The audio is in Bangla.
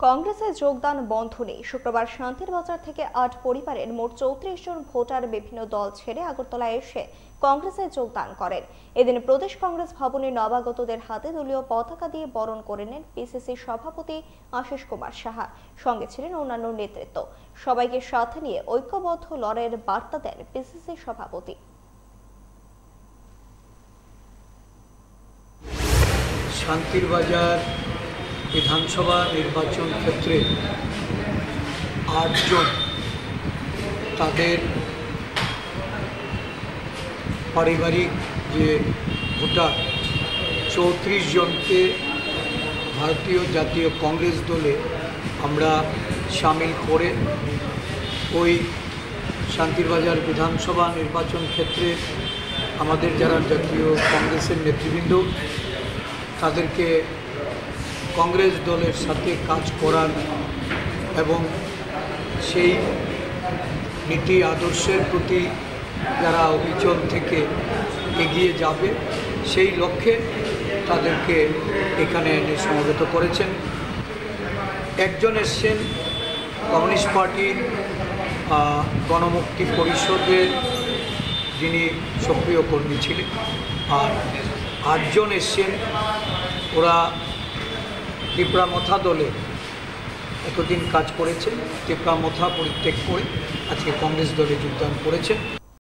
কংগ্রেসে যোগদান বন্ধ নেই। শুক্রবার শান্তির বাজার থেকে ৮ পরিবারের মোট ৩৪ জন ভোটার বিভিন্ন দল ছেড়ে আগরতলায় এসে কংগ্রেসে যোগদান করেন। এদিন প্রদেশ কংগ্রেস ভবনে নবাগতদের হাতে দলীয় পতাকা দিয়ে বরণ করে নেন পিসিসি সভাপতি আশিস কুমার সাহা। সঙ্গে ছিলেন অন্যান্য নেতৃত্ব। সবাইকে সাথে নিয়ে ঐক্যবদ্ধ লড়াইয়ের বার্তা দেন পিসিসি সভাপতি। শান্তির বাজার বিধানসভা নির্বাচন ক্ষেত্রে ৮ জন তাদের পারিবারিক যে ভোটার ৩৪ জনকে ভারতীয় জাতীয় কংগ্রেস দলে আমরা সামিল করে ওই শান্তির বাজার বিধানসভা নির্বাচন ক্ষেত্রে আমাদের যারা জাতীয় কংগ্রেসের নেতৃবৃন্দ তাদেরকে কংগ্রেস দলের সাথে কাজ করার এবং সেই নীতি আদর্শের প্রতি যারা অবিচল থেকে এগিয়ে যাবে সেই লক্ষ্যে তাদেরকে এখানে এনে সমবেত করেছেন। একজন এসছেন কমিউনিস্ট পার্টির গণমুক্তি পরিষদের যিনি সক্রিয় কর্মী ছিলেন, আর ৮ জন এসছেন ওরা ত্রিপুরা দলে এতদিন কাজ করেছেন, ত্রিপুরা পরিত্যাগ করে আজকে কংগ্রেস দলে যোগদান করেছেন।